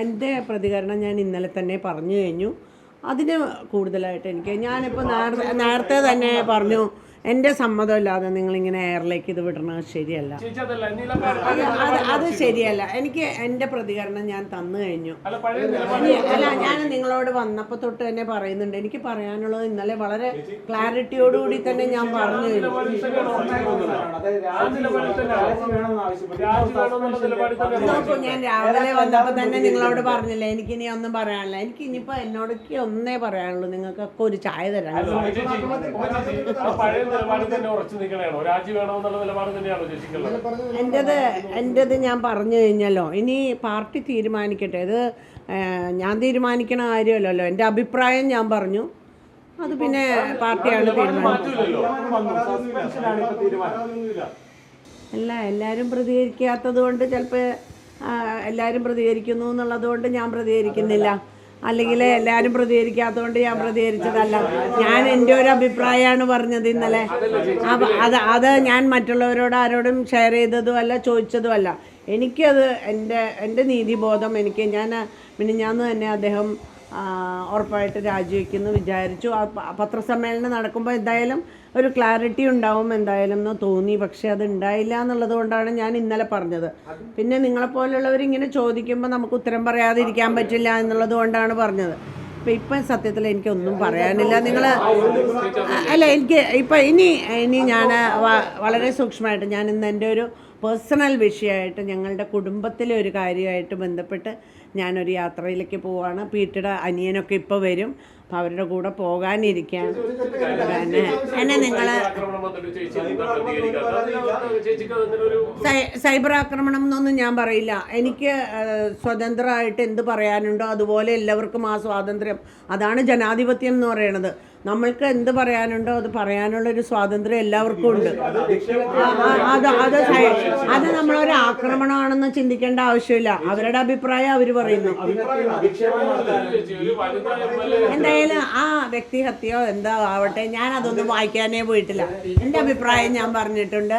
എൻ്റെ പ്രതികരണം ഞാൻ ഇന്നലെ തന്നെ പറഞ്ഞു കഴിഞ്ഞു. അതിന് കൂടുതലായിട്ട് ഞാനിപ്പോൾ നേരത്തെ തന്നെ പറഞ്ഞു, എൻ്റെ സമ്മതമില്ലാതെ നിങ്ങളിങ്ങനെ എയറിലേക്ക് ഇത് വിടണത് ശരിയല്ല. അത് ശരിയല്ല. എനിക്ക് എൻ്റെ പ്രതികരണം ഞാൻ തന്നു കഴിഞ്ഞു. അല്ല, ഞാൻ നിങ്ങളോട് വന്നപ്പോൾ തൊട്ട് തന്നെ പറയുന്നുണ്ട്. എനിക്ക് പറയാനുള്ളത് ഇന്നലെ വളരെ ക്ലാരിറ്റിയോടുകൂടി തന്നെ ഞാൻ പറഞ്ഞു കഴിഞ്ഞു. നോക്കൂ, ഞാൻ രാവിലെ വന്നപ്പോൾ തന്നെ നിങ്ങളോട് പറഞ്ഞില്ല എനിക്കിനി ഒന്നും പറയാനില്ല. എനിക്ക് ഇനിയിപ്പോൾ എന്നോടൊക്കെ ഒന്നേ പറയാനുള്ളൂ, നിങ്ങൾക്കൊക്കെ ഒരു ചായ തരാം. എൻ്റെത് ഞാൻ പറഞ്ഞു കഴിഞ്ഞല്ലോ. ഇനി പാർട്ടി തീരുമാനിക്കട്ടെ. ഇത് ഞാൻ തീരുമാനിക്കണ കാര്യമല്ലല്ലോ. എൻ്റെ അഭിപ്രായം ഞാൻ പറഞ്ഞു, അത് പിന്നെ പാർട്ടിയാണ് തീരുമാനിക്കുന്നത്. അല്ല, എല്ലാവരും പ്രതികരിക്കാത്തത് കൊണ്ട് ചിലപ്പോൾ എല്ലാവരും പ്രതികരിക്കുന്നു എന്നുള്ളത് കൊണ്ട് ഞാൻ പ്രതികരിക്കുന്നില്ല, അല്ലെങ്കിൽ എല്ലാവരും പ്രതികരിക്കാത്തതുകൊണ്ട് ഞാൻ പ്രതികരിച്ചതല്ല. ഞാൻ എൻ്റെ ഒരു അഭിപ്രായമാണ് പറഞ്ഞത് ഇന്നലെ. അത് ഞാൻ മറ്റുള്ളവരോട് ആരോടും ഷെയർ ചെയ്തതുമല്ല, ചോദിച്ചതുമല്ല. എനിക്കത് എൻ്റെ നീതിബോധം മിനിഞ്ഞാന്ന് തന്നെ അദ്ദേഹം ഉറപ്പായിട്ട് രാജിവെക്കുന്നു വിചാരിച്ചു. പത്രസമ്മേളനം നടക്കുമ്പോൾ എന്തായാലും ഒരു ക്ലാരിറ്റി ഉണ്ടാവും എന്തായാലും എന്ന് തോന്നി. പക്ഷേ അത് ഉണ്ടായില്ല എന്നുള്ളത് കൊണ്ടാണ് ഞാൻ ഇന്നലെ പറഞ്ഞത്. പിന്നെ നിങ്ങളെപ്പോലുള്ളവരിങ്ങനെ ചോദിക്കുമ്പോൾ നമുക്ക് ഉത്തരം പറയാതിരിക്കാൻ പറ്റില്ല എന്നുള്ളത് കൊണ്ടാണ് പറഞ്ഞത്. ഇപ്പം സത്യത്തിൽ എനിക്കൊന്നും പറയാനില്ല. ഇനി ഞാൻ വളരെ സൂക്ഷ്മമായിട്ട് ഞാൻ ഇന്ന് എൻ്റെ ഒരു പേഴ്സണൽ വിഷയമായിട്ട് ഞങ്ങളുടെ കുടുംബത്തിലെ ഒരു കാര്യമായിട്ട് ബന്ധപ്പെട്ട് ഞാനൊരു യാത്രയിലേക്ക് പോവുകയാണ്. പീട്ടിയുടെ അനിയനൊക്കെ ഇപ്പോൾ വരും. അപ്പോൾ അവരുടെ കൂടെ പോകാനിരിക്കുകയാണ്. എന്നെ നിങ്ങൾ സൈബർ ആക്രമണം എന്നൊന്നും ഞാൻ പറയില്ല. എനിക്ക് സ്വതന്ത്രമായിട്ട് എന്ത് പറയാനുണ്ടോ അതുപോലെ എല്ലാവർക്കും ആ സ്വാതന്ത്ര്യം, അതാണ് ജനാധിപത്യം എന്ന് പറയുന്നത്. നമ്മൾക്ക് എന്ത് പറയാനുണ്ടോ അത് പറയാനുള്ളൊരു സ്വാതന്ത്ര്യം എല്ലാവർക്കും ഉണ്ട്. അത് നമ്മളൊരു ആക്രമണമാണെന്ന് ചിന്തിക്കേണ്ട ആവശ്യമില്ല. അവരുടെ അഭിപ്രായം അവർ പറയുന്നു. എന്തായാലും ആ വ്യക്തിഹത്യയോ എന്താ ആവട്ടെ, ഞാൻ അതൊന്നും വായിക്കാനേ പോയിട്ടില്ല. എൻ്റെ അഭിപ്രായം ഞാൻ പറഞ്ഞിട്ടുണ്ട്.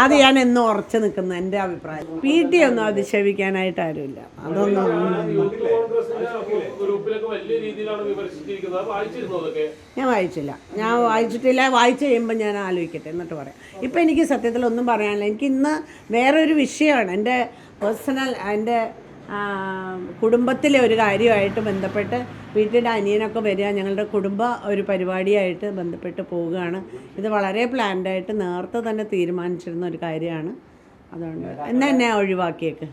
അത് ഞാൻ എന്നും ഉറച്ചു നിൽക്കുന്നു. എൻ്റെ അഭിപ്രായം PT ഒന്നും അധിക്ഷേപിക്കാനായിട്ട് ആരുമില്ല. അതൊന്നും ഞാൻ വായിച്ചിട്ടില്ല. വായിച്ചു കഴിയുമ്പോൾ ഞാൻ ആലോചിക്കട്ടെ എന്നിട്ട് പറയാം. ഇപ്പം എനിക്ക് സത്യത്തിലൊന്നും പറയാനില്ല. എനിക്ക് ഇന്ന് വേറൊരു വിഷയമാണ്. എൻ്റെ പേഴ്സണൽ, എൻ്റെ കുടുംബത്തിലെ ഒരു കാര്യമായിട്ട് ബന്ധപ്പെട്ട് വീട്ടിൻ്റെ അനിയനൊക്കെ വരിക, ഞങ്ങളുടെ കുടുംബ ഒരു പരിപാടിയായിട്ട് ബന്ധപ്പെട്ട് പോവുകയാണ്. ഇത് വളരെ പ്ലാൻഡായിട്ട് നേരത്തെ തന്നെ തീരുമാനിച്ചിരുന്ന ഒരു കാര്യമാണ്. അതുകൊണ്ട് എന്നെ ഒഴിവാക്കിയേക്ക്.